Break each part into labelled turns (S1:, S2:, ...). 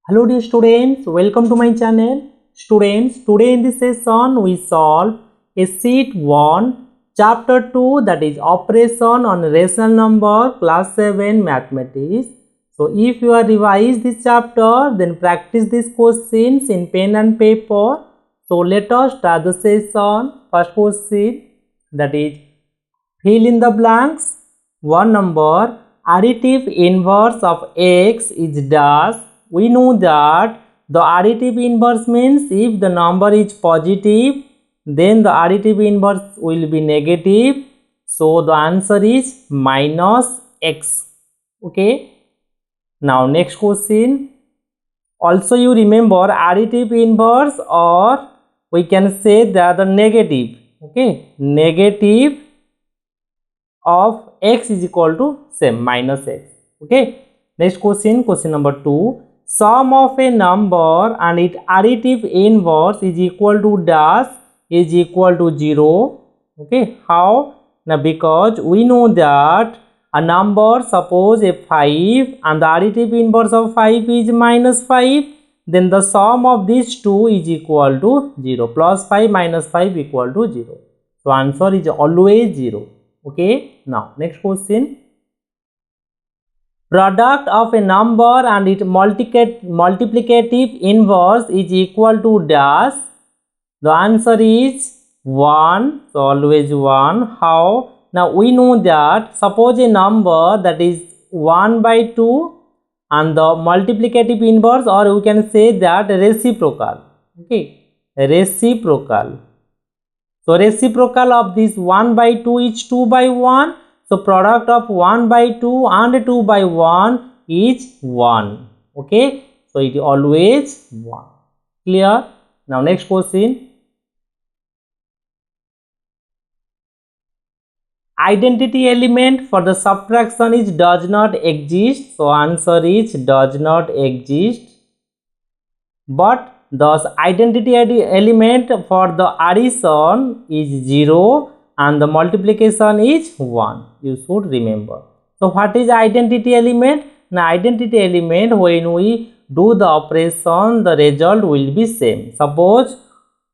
S1: Hello dear students, welcome to my channel. Students, today in this session we solve a sheet 1 chapter 2, that is operation on rational number, class 7 mathematics. So if you are revise this chapter, then practice these questions in pen and paper. So let us start the session. First question, that is fill in the blanks. One number, additive inverse of x is dash. We know that the additive inverse means if the number is positive, then the additive inverse will be negative. So the answer is minus x. Okay. Now next question. Also you remember additive inverse, or we can say that the negative. Okay. Negative of x is equal to same minus x. Okay. Next question, question number 2. Sum of a number and its additive inverse is equal to dash is equal to 0. Okay. How? Now because we know that a number, suppose a 5 and the additive inverse of 5 is minus 5, then the sum of these two is equal to 0. Plus 5 minus 5 equal to 0. So answer is always 0. Okay. Now next question. Product of a number and its multiplicative inverse is equal to dash. The answer is 1. So always 1. How? Now we know that suppose a number that is 1 by 2 and the multiplicative inverse, or we can say that reciprocal. Okay. Reciprocal. So reciprocal of this 1 by 2 is 2 by 1. So product of 1 by 2 and 2 by 1 is 1. Okay. So it is always 1. Clear? Now next question. Identity element for the subtraction is does not exist. So answer is does not exist. But thus identity element for the addition is 0 and the multiplication is 1. You should remember. So what is identity element? Now identity element, when we do the operation, the result will be same. Suppose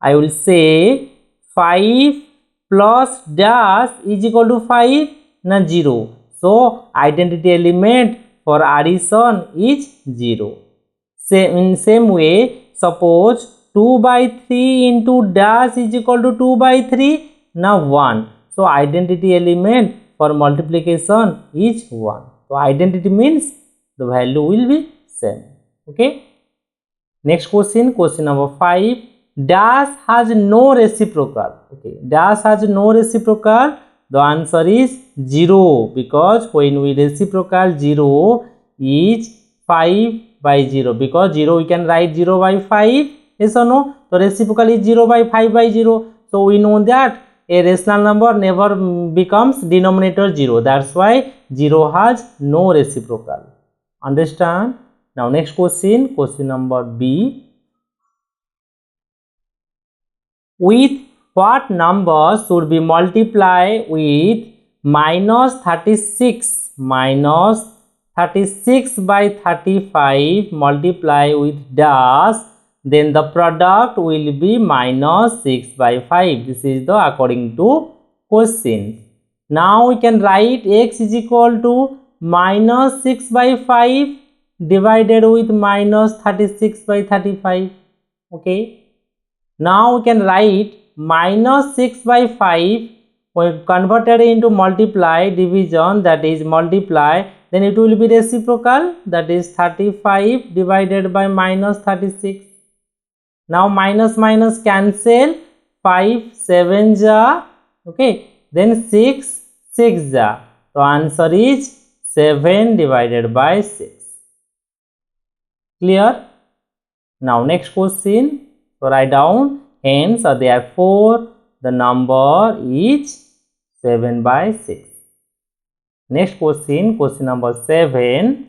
S1: I will say 5 plus dash is equal to 5, na 0. So identity element for addition is 0. In same way, suppose 2 by 3 into dash is equal to 2 by 3, now 1. So identity element for multiplication is 1. So identity means the value will be same. Okay. Next question, question number 5. Dash has no reciprocal. Okay. Dash has no reciprocal. The answer is 0, because when we reciprocal 0 is 5 by 0, because 0 we can write 0 by 5. Yes or no? So reciprocal is 0 by 5 by 0. So we know that a rational number never becomes denominator 0. That's why 0 has no reciprocal. Understand? Now next question, question number B. With what number should be multiplied with minus 36 by 35 multiply with dash, then the product will be minus 6 by 5. This is the according to question. Now we can write x is equal to minus 6 by 5 divided with minus 36 by 35. Okay. Now we can write minus 6 by 5 when converted into multiply division, that is multiply, then it will be reciprocal, that is 35 divided by minus 36. Now minus minus cancel, 5 7 ja, okay, then 6 6 ja. So answer is 7 divided by 6. Clear? Now next question. So write down, hence therefore the number is 7 by 6. Next question, question number 7.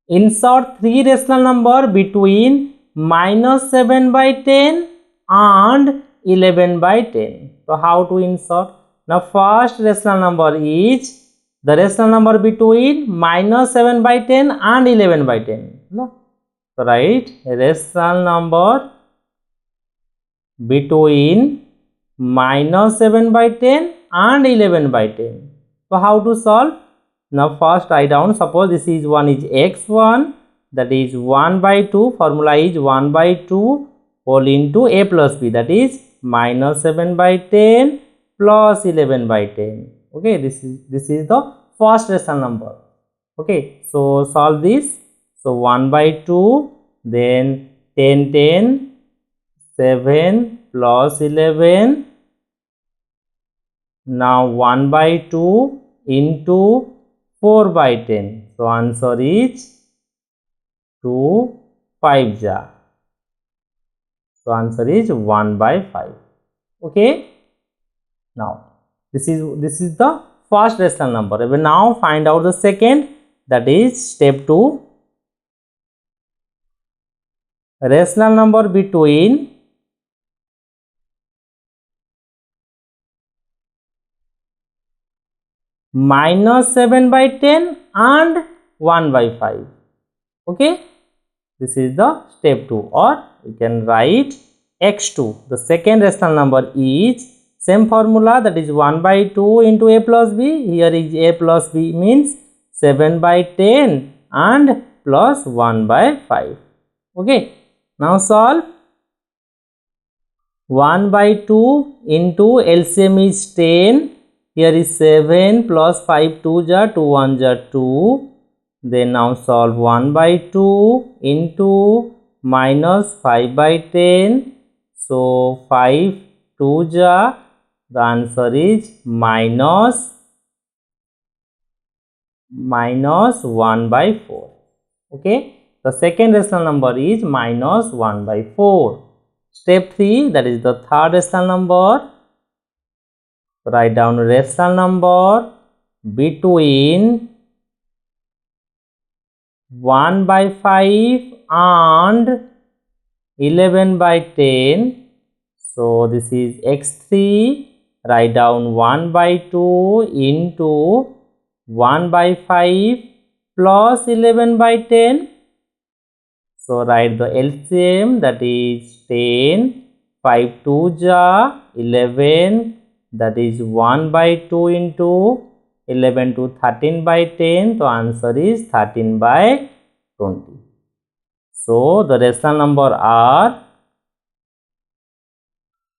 S1: Insert 3 rational number between minus 7 by 10 and 11 by 10. So how to insert? Now first rational number is the rational number between minus 7 by 10 and 11 by 10. No? So write rational number between minus 7 by 10 and 11 by 10. So how to solve? Now first write down, suppose this is one is x1, that is 1 by 2, formula is 1 by 2 whole into a plus b, that is minus 7 by 10 plus 11 by 10. Okay, this is the first rational number. Okay, so solve this. So 1 by 2, then 10 10, 7 plus 11. Now 1 by 2 into 4 by 10. So answer is 2 5 ja. So answer is 1 by 5. Okay. Now this is the first rational number. We now find out the second, that is step 2. Rational number between minus 7 by 10 and 1 by 5. Okay, this is the step 2, or we can write x2. The second rational number is same formula, that is 1 by 2 into a plus b. Here is a plus b means 7 by 10 and plus 1 by 5. Okay, now solve. 1 by 2 into LCM is 10. Here is 7 plus 5 2 ja, 2 1 ja 2. Then now solve 1 by 2 into minus 5 by 10. So 5 2 ja, the answer is minus 1 by 4. Okay, the second rational number is minus 1 by 4. Step 3, that is the third rational number. Write down rational number between 1 by 5 and 11 by 10. So this is x3. Write down 1 by 2 into 1 by 5 plus 11 by 10. So write the LCM, that is 10, 5 2 ja, 11, that is 1 by 2 into 11 to 13 by 10. So answer is 13 by 20. So the rational number are,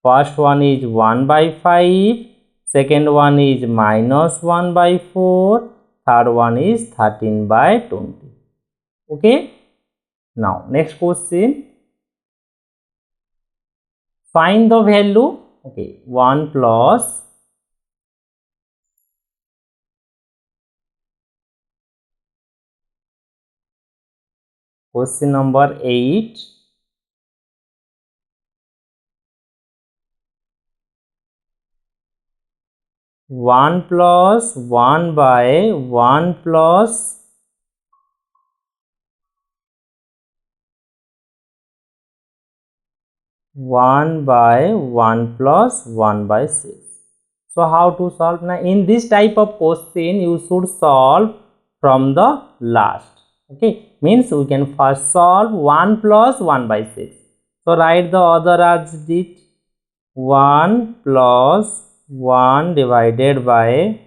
S1: first one is 1 by 5, second one is minus 1 by 4, third one is 13 by 20. Okay. Now next question, find the value. Okay, 1 plus question number 8. One plus 1 by 1 plus 1 by 1 plus 1 by 6. So how to solve? Now in this type of question you should solve from the last. Okay, means we can first solve 1 plus 1 by 6. So write the other as it, 1 plus 1 divided by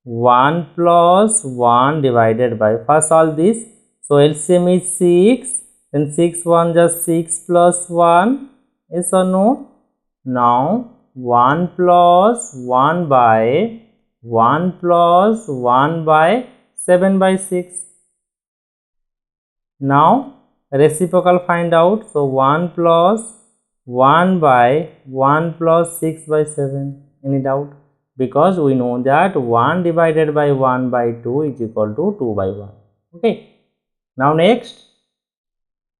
S1: 1 plus 1 divided by, first solve this. So LCM is 6, then 6 1 just 6 plus 1. Yes or no? Now 1 plus 1 by 1 plus 1 by 7 by 6. Now reciprocal find out. So 1 plus 1 by 1 plus 6 by 7. Any doubt? Because we know that 1 divided by 1 by 2 is equal to 2 by 1. Okay. Now next.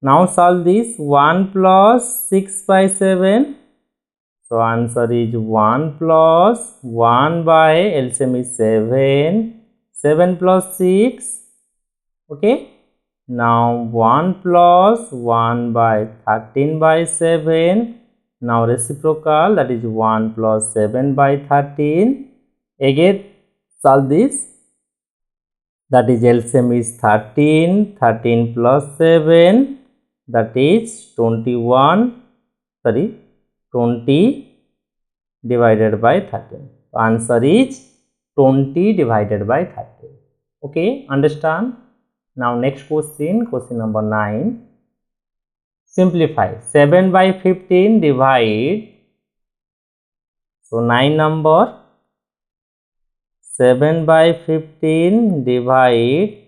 S1: Now solve this, 1 plus 6 by 7. So answer is 1 plus 1 by, LCM is 7, 7 plus 6. Okay. Now 1 plus 1 by 13 by 7. Now reciprocal, that is 1 plus 7 by 13. Again solve this. that is LCM is 13, 13 plus 7, that is 21, 20 divided by 13. So answer is 20 divided by 13. Okay, understand? Now next question, question number 9. Simplify. 7 by 15 divide. So 9 number. 7 by 15 divide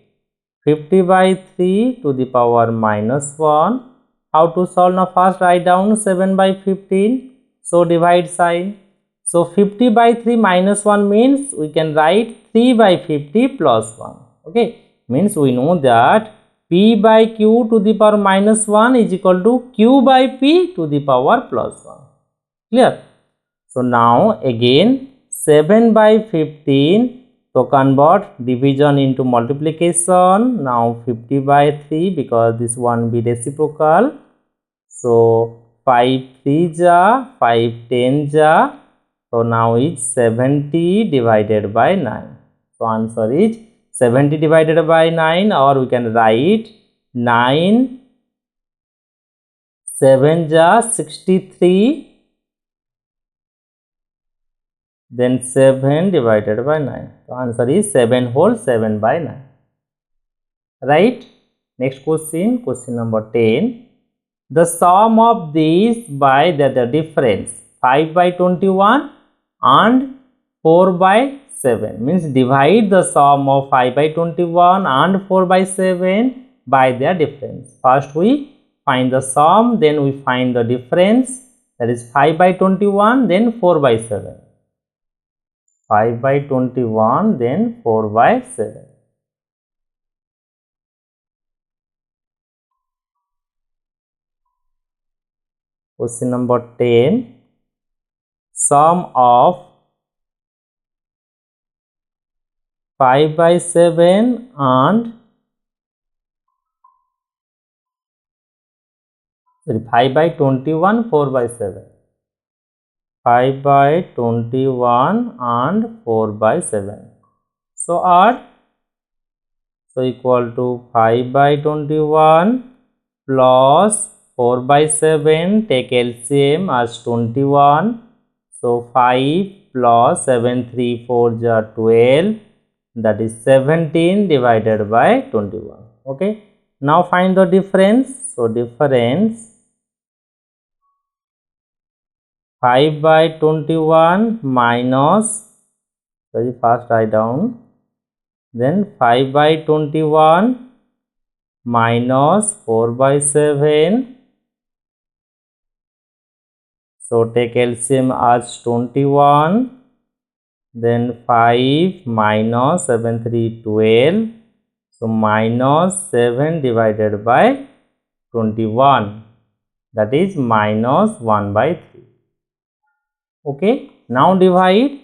S1: 50 by 3 to the power minus 1. How to solve? Now first write down 7 by 15. So divide sign. So 50 by 3 minus 1 means we can write 3 by 50 plus 1. Okay. Means we know that P by Q to the power minus 1 is equal to Q by P to the power plus 1. Clear? So now again 7 by 15, so convert division into multiplication. Now 50 by 3 because this one be reciprocal. So 5 3 ja, 5 10 ja. So now it's 70 divided by 9. So answer is 70 divided by 9, or we can write 9 7 ja 63. Then 7 divided by 9. So answer is 7 whole 7 by 9. Right? Next question, question number 10. The sum of these by the difference 5 by 21 and 4 by 7. Means divide the sum of 5 by 21 and 4 by 7 by their difference. First we find the sum, then we find the difference, that is 5 by 21, then 4 by 7. 5 by 21, then 4 by 7. Question number 10. Sum of 5 by 7 and 5 by 21, 4 by 7. 5 by 21 and 4 by 7. So add. So equal to 5 by 21 plus 4 by 7. Take LCM as 21. So 5 plus 7 3 4 ja 12. That is 17 divided by 21. Okay. Now find the difference. So difference 5 by 21 minus, first write down, then 5 by 21 minus 4 by 7. So take LCM as 21, then 5 minus 7 3 12. So minus 7 divided by 21, that is minus 1 by 3. Okay, now divide.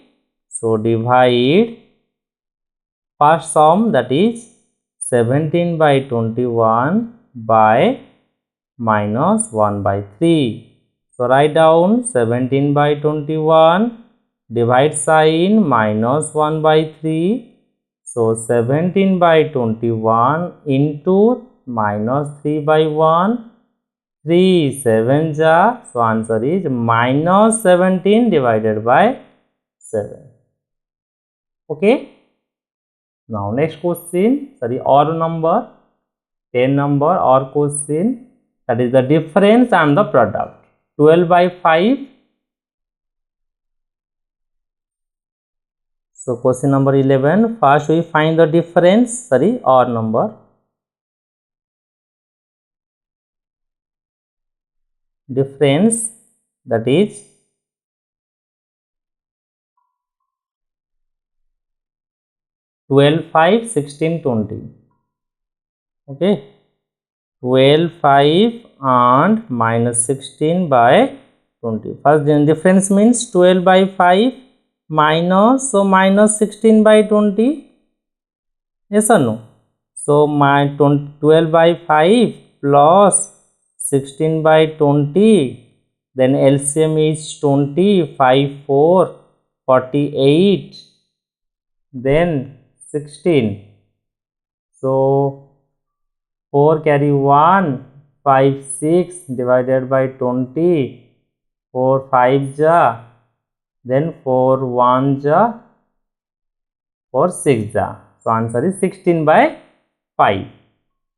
S1: So divide first sum, that is 17 by 21 by minus 1 by 3. So write down 17 by 21, divide sign, minus 1 by 3. So 17 by 21 into minus 3 by 1. 3 7 ja. So answer is minus 17 divided by 7. Okay. Now next question, or number, 10 number or question, that is the difference and the product. 12 by 5. So question number 11, first we find the difference, or number. Difference, that is 12 5 16 20. Okay, 12 5 and minus 16 by 20. First difference means 12 by 5 minus, so minus 16 by 20. Yes or no? So my 12 by 5 plus 16 by 20, then LCM is 20, 5 4 48, then 16. So 4 carry 1, 5, 6 divided by 20, 4 5 ja, then 4 1 ja, 4 6 ja. So answer is 16 by 5.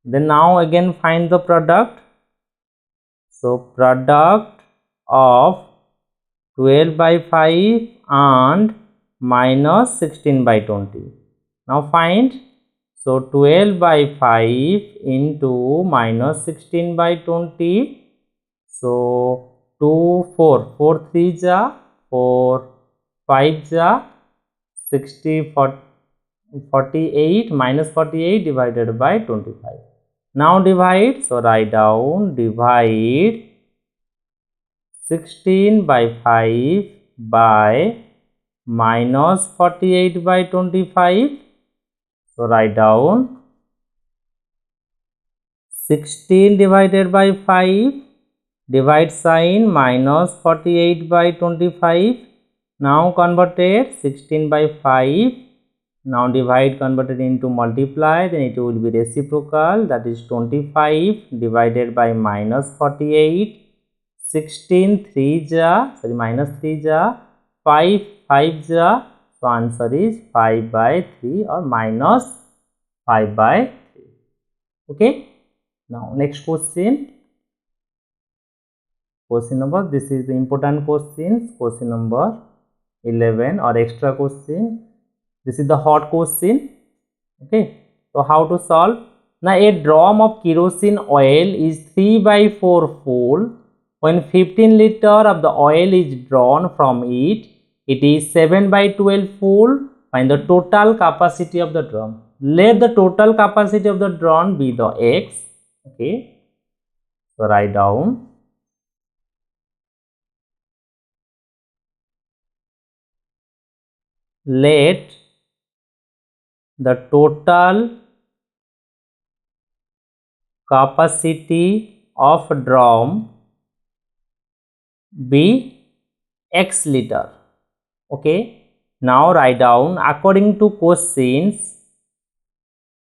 S1: Then now again find the product. So product of 12 by 5 and minus 16 by 20. Now find. So 12 by 5 into minus 16 by 20. So 2 4 4 3 ja, 4 5 ja, 60 48 minus 48 divided by 25. Now divide. So write down, divide 16 by 5 by minus 48 by 25. So write down 16 divided by 5, divide sign, minus 48 by 25. Now converted 16 by 5. Now divide converted into multiply, then it will be reciprocal, that is 25 divided by minus 48. 16 3 ja, sorry, minus 3 ja, 5 5 ja. So answer is 5 by 3 or minus 5 by 3. Okay. Now next question. Question number, this is the important questions. Question number 11 or extra question. This is the hot question. Okay. So how to solve? Now a drum of kerosene oil is 3 by 4 full. When 15 liter of the oil is drawn from it, it is 7 by 12 full. Find the total capacity of the drum. Let the total capacity of the drum be the X. Okay. So write down. Let the total capacity of drum be X liter. Okay. Now write down according to questions.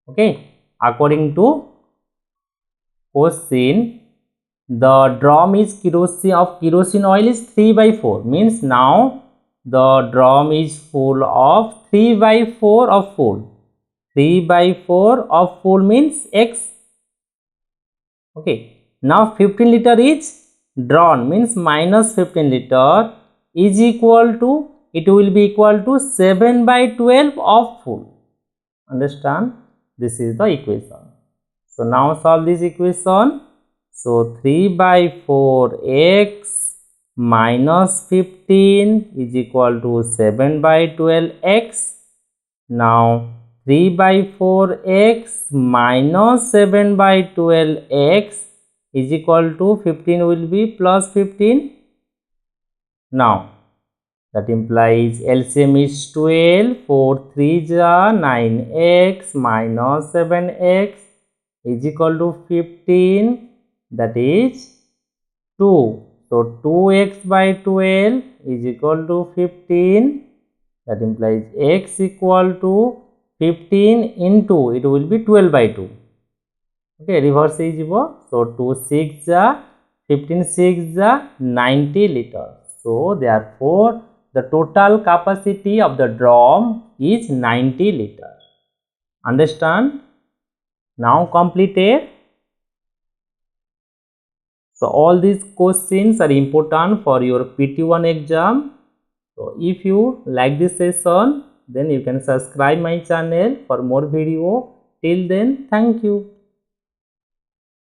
S1: Okay. According to question, the drum is kerosene oil is 3 by 4. Means now the drum is full of 3 by 4 of full. 3 by 4 of full means X. Okay. Now 15 liter is drawn, means minus 15 liter is equal to, it will be equal to 7 by 12 of full. Understand? This is the equation. So now solve this equation. So 3 by 4 x minus 15 is equal to 7 by 12 x. Now 3 by 4 x minus 7 by 12 x is equal to 15 will be plus 15. Now that implies LCM is 12, 4 3 ja 9x minus 7x is equal to 15, that is 2. So 2x by 12 is equal to 15, that implies x equal to 15 into, it will be 12 by 2. Okay, reverse is equal. So 2 6 ja 15 6 ja 90 liters. So therefore the total capacity of the drum is 90 liters. Understand? Now completed. So all these questions are important for your PT1 exam. So if you like this session, then you can subscribe my channel for more video. Till then, thank you.